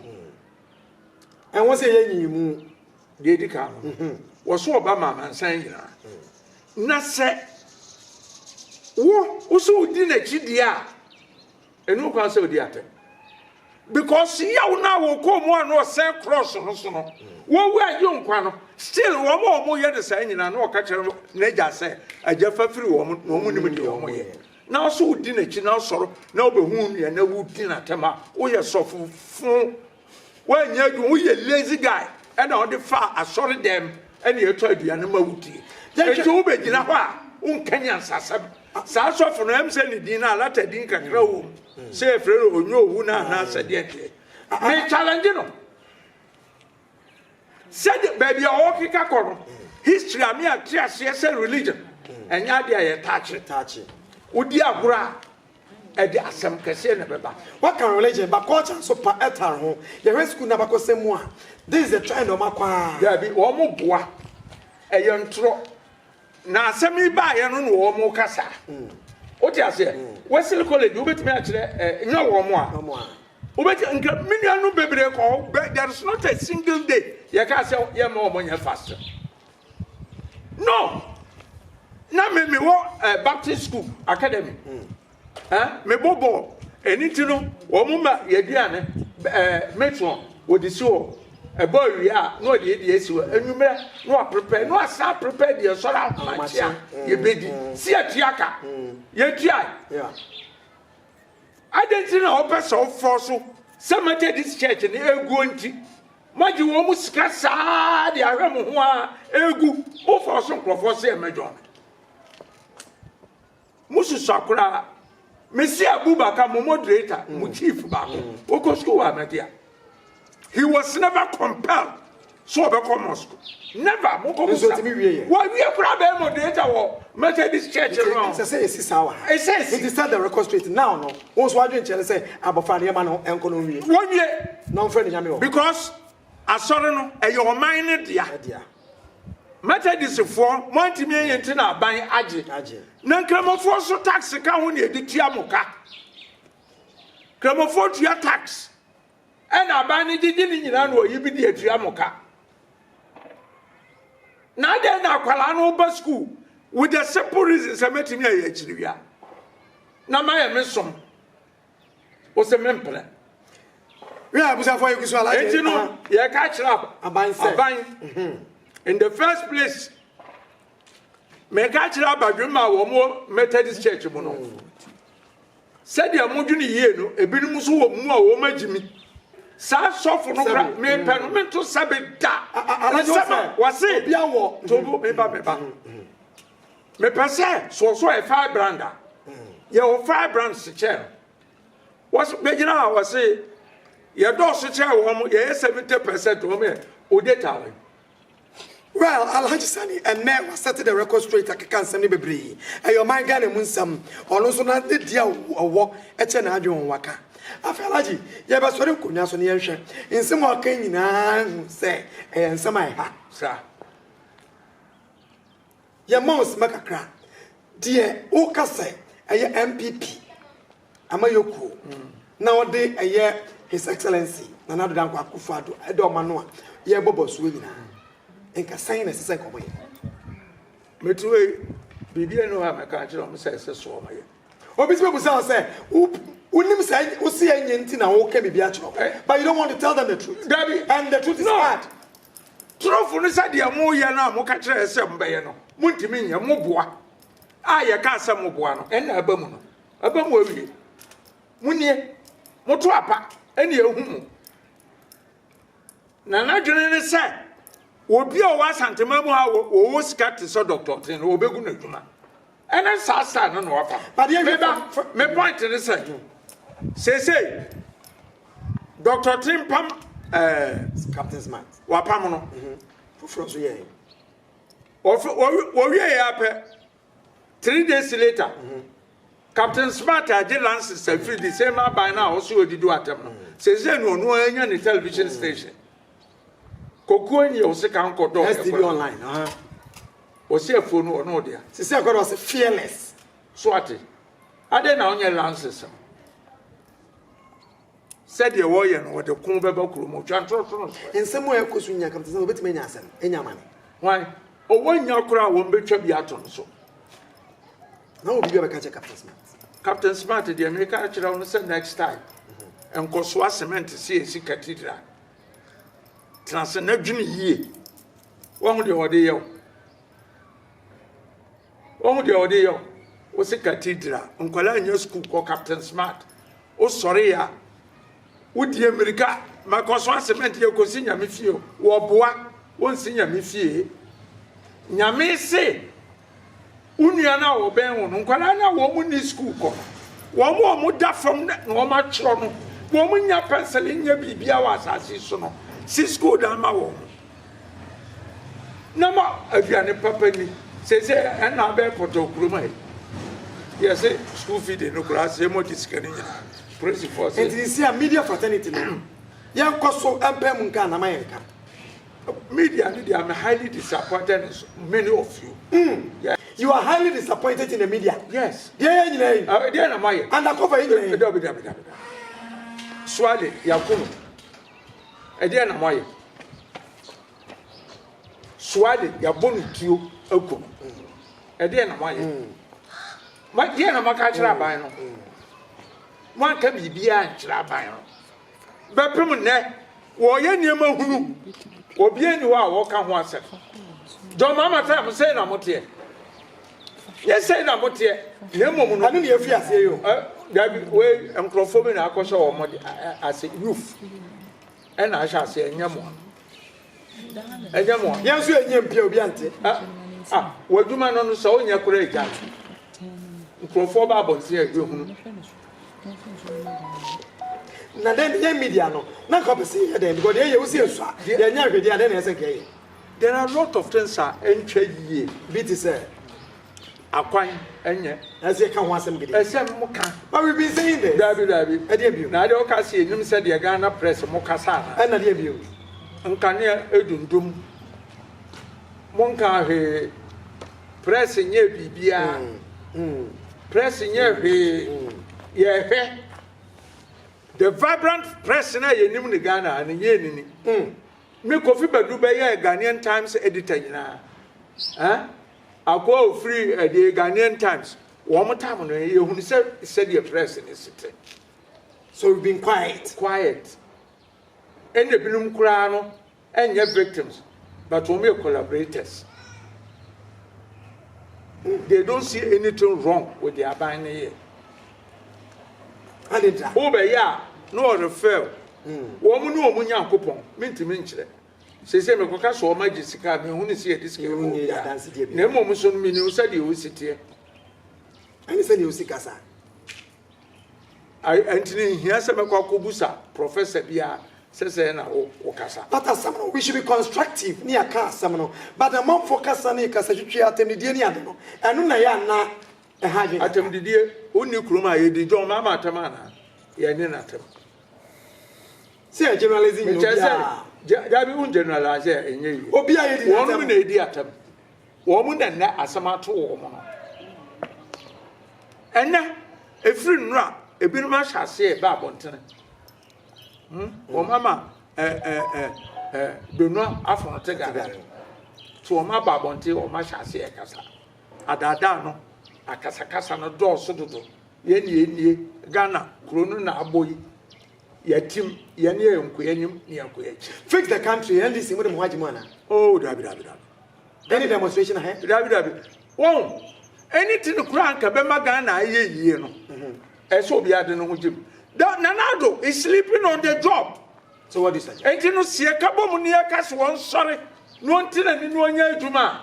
And what's a you de dika wo so Obama man san yina. Na se wo so di na chidi a enu kwa se odi ate. Because yaw na wo ko mo no say cross no so no. Wo we ayo nkwa no still wo mo ye de san yina na o ka kire na ja say aja fa firi wo mo no mo nim de wo mo ye. Now so di na chi na soro na obehu ya na wudi na tema wo ye sofo fun when you we lazy guy and on the far asori dem and you to aduane ma wudi e to be gina ho a unkanya sasam sa sofo no em se ni din na lata din kakra wo say frere onyo owu na na sade ake me challenge no said baby o kika kono history am ya triase say religion enya dia ye touch Udi agura edi asem kese na beba. What can religion but culture so pa etar ho. Your school na bako semu a. This is the trend of makwa. There be wo mo boa. Eye ntro. Na asem iba ye no wo mo kasa. O ti ase. Wesley College ubetimi a kire nya wo mo a. Ubeti nka minua no bebre ko. There is not a single day. Ye ka say ye mo nya fast. No. Na me wo Baptist School Academy. Me bobo eniti no wo mu ma yaduane metron wo di so e boy wi a no de esi wo enumere no prepare no asa prepare de so ra machia ye bedi si atiaka ye tia yeah identity na open so force cemetery this church ni egu nti maji wo mu sika saa de ahwe mo ho a egu o force nkrofo se emejo Musu Sakura, Messi Abubakar, my moderator, my chief back. Oko school Ahmadiyya. He was never compelled so be come mosque never mo come so timi wie ye wa wie kura be mo data wo Methodist church no say esi sawa it says it is start the record straight now no won so adwen chele say abofa ne ma no enko no wie wo wie no friend nyame wo because asore no e your mind dia Methodist for mo ntimi yenti na aban age na nkramofo so tax ka ho ne editua moka nkramofo tua tax and aban ni gigi ni nyina no yi bi di etua moka na dey na kwala no ba school with the simple reason say metimi aye achiriwia na my mesom o se memple we abusa for you so ala enti no ye ka kira aban in the first place me ka kira badwuma wo mo Methodist church mo no said ya modwini yie no ebinim so wo mu a wo magimi sa sofo no kra me pen me to sabe da wase bia wo tobo me ba me pese so e fire brander ye wo fire brand se chair was begina wase ye do so chair wo mo ye 70% wo me o data we. Well, Alhaji Sani, and now set the record straight. I can't send you bebree. And your mind got a munsam, or also not the dear walk at an adjo waka. After Alhaji, you have a sort of kunas on the ocean. In some walking in say, and some I ha, sir. Your mouse make a crack. Dear Okase, a year MPP. Amayoku. Nowadays, a year His Excellency, another than Wakufado, I don't know. Ye Bobo Swing. Enka sign as say come here metwe bibia no ha meka kire o say so ma ye obi se be say unim say o see anye nti na wo ka bibia kire but you don't want to tell them the truth and the truth is hard truth no say de mo ye na mo ka kire se mba ye no mo ntimi nya mo boa a ye ka se mo boa no en aba mu no aba mu awie munie mo to apa ene ehu mu na na dwene ne say obi o wa santema mu ha wo sika te so doctor tin wo begu na djuma ene sa no no apa but me point is say Dr. Tim Pam Captain Smart wa pam no fufuro so ye wo wie ya pe 3 days later Captain Smart age lance say free the same by now also odidu atem no say no anya ni television station Kokuenye osika nkodo STV online osi afonu ono dia sisi akodo was fearless so ate ade na onye lances said ye wo ye no wo de kun beba kuromo twantro ensemo ekosu nya Captain Smart obetime nya asem enya mane why o wonya kura wo mbetwa bi ato no so na obi be ka che Captain Smart the America kira no say next time enkoso cement si cathedral transcend adwene yie wo de ode ye wo se cathedral nkwala nya school ko Captain Smart o sori ya wo di America makoso cement ye ko si nyame fie wo boa wo si nyame fie nyame se unua na wo ben wo nkwala na wo mu ni school ko wo mu da from na wo ma chro no wo mu nya pencil nya bibia wa asase so no si school da ma wo na ma aduane papa ni se na be poto kuruma yes school feed no kura se mo diskani nya principal and you see a media fraternity no yan koso empem nka na mayenka media ni I'm highly disappointed in many of you yeah. You are highly disappointed in the media. Yes. There na maye undercover in swale yakuno na maye swale yabonu tuo akuno na maye ma dia na maka kira ban no wan ka bibia kira ban no bepem ne wo ye niema hunu obi ani wa wo ka ho asef John mama time say na motie yes say na motie na mom no anu ne afi ase yo David we enkrofo na akosho wo mod as a youth and I shall say enyamo yanso enyem pia obi ante waduma no so onya kura eja nkrofo ba bonse ehunu na then media no na ko pese then because they you see so they nya hwede then na say ke there are a lot of things are entwa yie bit say akwan enye as you can want some gidi esem muka but we been saying this dabi e dey bio na dey o ka say enim say dey Ghana press muka sa na e na dey bio nkane edundum monka he press nye bibia press nye he ye he the vibrant press na yenim ni Ghana na ye nini me Kofi Badu be ye Ghanaian Times editor nyina akwa free the Ghanaian Times one time no ye hu said the press in city so we've been quiet and the binum kura no enye victims but we are collaborators. They don't see anything wrong with their buying here. And it over ya no refer woman no munya coupon minti minchre say me koka so ma gisika me hu ni see this ke hu ya na mo so no me ni said you sit here and said you sika sa I antini hia se me kwakobusa professor bia say na o kasa but as some we should be constructive ni aka some no but the more focus on e kasa twitwi atem die ni ade no enu na ya na e ha je atem die oni kuruma ye di John mama atem ana ye ni na atem say generalizing no ja bi un generalize enye yi obi aye di wonu na edi atem wo mu na asamato wo mo no ena efiri nura ebinu ma hyase e ba abontene o mama Benoit Afonte Gada so o ma ba abonte o ma hyase e kasa adada no akasa no do so dodo ye nie Ghana kronu na aboyi yatim ye ne enkoyanyim ne enkoyachi fix the country and this with Muhajimu ana oh dabi any demonstration ahead dabi won anything kura nka be ma Ghana aye yie no so obi ade no hojim Nanado is sleeping on the job. So what do you say? Enti no sie ka bom ne yakas won sori. No ntina ni no anya aduma.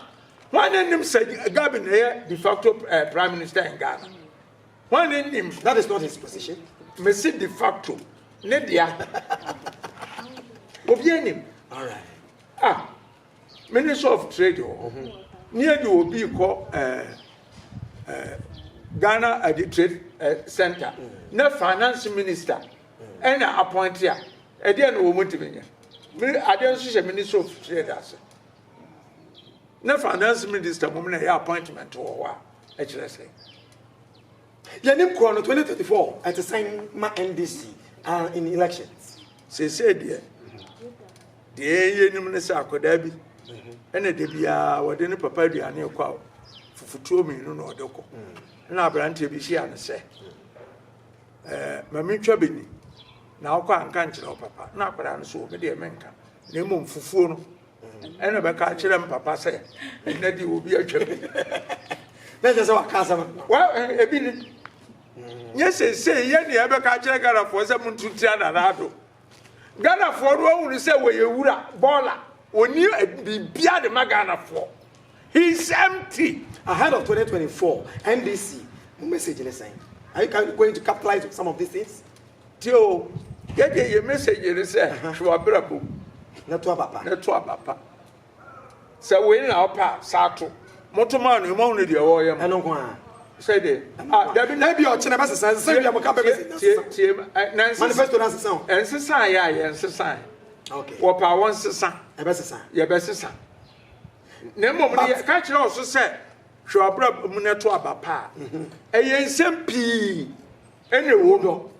Wan nim say Gabi na de facto prime minister in Ghana. Wan nim that is not his position. Me say de facto ne dia. Obi anim. All right. Minister of Trade. Near the obi ko Ghana at the Trade Center. Na finance minister and appoint here. And then we want to be here. I don't see a minister of trade as na finance minister woman a appointment to our HSA. Yanim Kono 2034 at the same NDC in elections. Say dear. The minister Kodabi and a debia what any papa diane kwa for 2 million no doko. Na brante bi shi an say. Mami twabeni na akwa anka nkyere papa na akwara no so me de menka na emom fufuo no ene be ka kire papa say na di obi atwabi na je se wakasa wa ebi ni yes say ye ne be ka kire Ghana fo se muntutia na rado Ghana fo ro wuru say we yewura bola oni bibia de Ghana fo he's empty ahead of 2024 NDC message is saying are you going to capitalize on some of these things? Tio, get your message you say, Shuabrabo. Not to papa. So we now pass Sato. Motoman, you won't need your oil. I don't want. Say they. There be maybe your channel says, say, I'm a manifesto dance sound. And society, and society. Okay. What I want to say, a best son. Your best son. Nemo, catch also said. Shuabrab muneto abapa. Ensem pi ene wodo.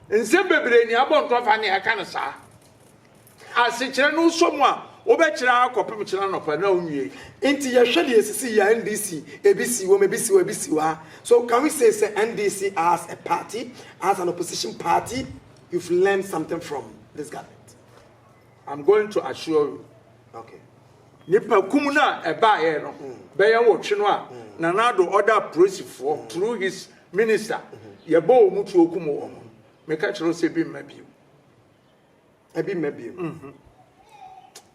Ensem bebre ni abon to fa ne aka no sa. Asekire no so mu a wo be kire akopem kire no pa na onwie. Enti ye hwe de esisi ya NDC ebisi wo ebisi wa. So can we say NDC as a party, as an opposition party, you've learned something from this government? I'm going to assure you. Okay. Nipa kumuna eba ye no be ye wotwe no a Nanado order prosifor through his minister ye ba omutu okumo wo me ka kiro se bi mabio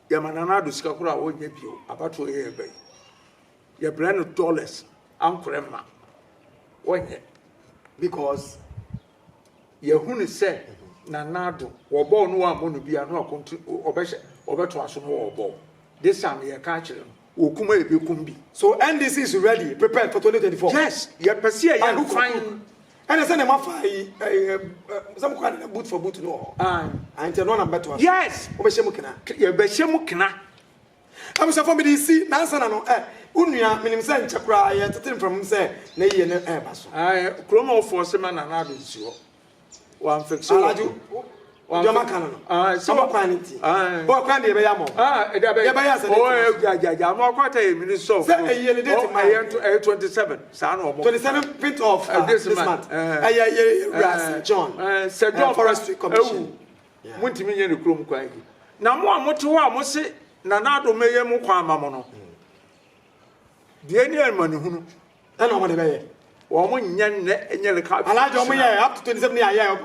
ye Nanado sika kura a wonya bio abato ye eba ye brand dollars ankrema wonye because yehunu se na nado wo ball no wa mo no bia no akontu obeto aso no wo ball this time ye ka kire no okuma ebe kum bi. So NDC is ready, prepared for 2024. Yes, ye pese ye fine. And I send them off some kind of boot for boot no. And tell no number to. Yes. Obeshemu kina. Ye behemu kina. I'm so for me to see nansa na no unua minim se nchakra ye tetem from say na ye ne baso. Kroma of force man na do nsi ho. One fix so. Joma kana no. So quantity. Bo kwan de be ya mo. E da be. Ye be ya se. Ja mo kwata e minister of. Say ye date my 27. Sa na 27th of this month. John. Sir John Forestry Commission. Muntimi nye ne krom kwan gi. Na mo amoto ho a mo se na nado meye mo kwa amamo no. De ni almani hunu. E no mo de be ye. Wo mo nya ne enye le ka. Alaje o mo ye up to 27 year ye.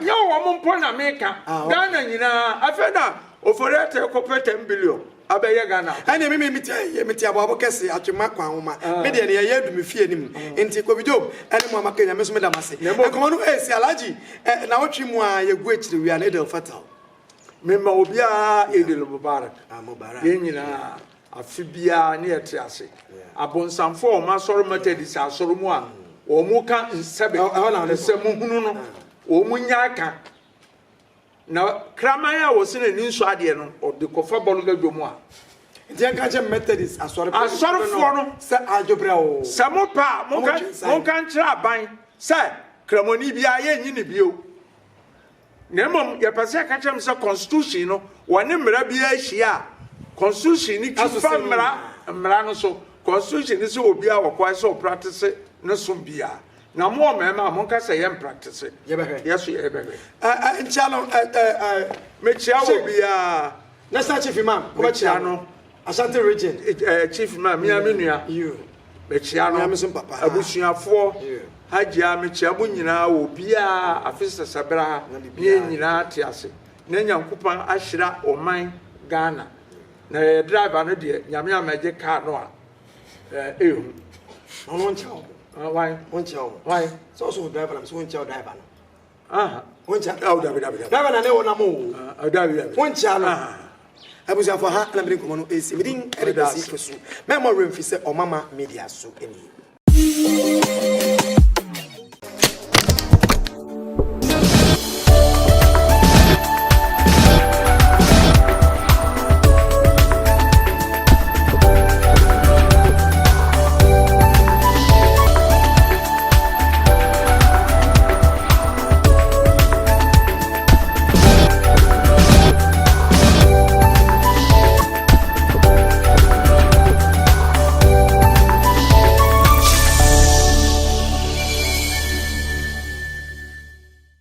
Nya wo mo mpo na meka. Ghana nyina afeda oforete ko 10 billion. Abeye Ghana. Ane me meti abo kese atwema kwan homa. Me de ne ye adumi fie nim. Enti ko bido ene mo amaka nya me so me da mase. Enkomo no si alaji na wotwi mu a ye gu akire wi an Edel Fatal. Mema obia Edel Mubarak. Mubarak. Ye nyina afibia ne yete ase. Abonsamfo o ma soro metedis asoro mu a o mu ka nsebe nsemu hunu no o mu nya aka na kramaya wo se ni nso ade no o de kofa bolu gadwomu a ntia ka che methodist asoro fo no se adwobre o se mo pa mo kan kira ban se kramoni bia ye nyi ne bio na mom ye pese ka chem se constitution no woni mra bia hia constitution ni kifa mra no so constitution ni se obi a wo kwa se o practice no so bia na mo mema mo ka se yem practice ye be yes ye be nchalo me chia obi a national chief imam ko chia no Ashanti region chief imam mi amenua you me chia no abusuafo hajia me chia mo nyina obi a afisa sabra ne nyina te ase na nyankopan ahyira oman Ghana na driver no de nyame amaje car no a ehun ono nchao why nchao why so driver am so nchao driver no nchao driver na ne wona mo David nchao no abuja for ha na me komo no esi midin edisi fesu me mo remfi se omama media so eni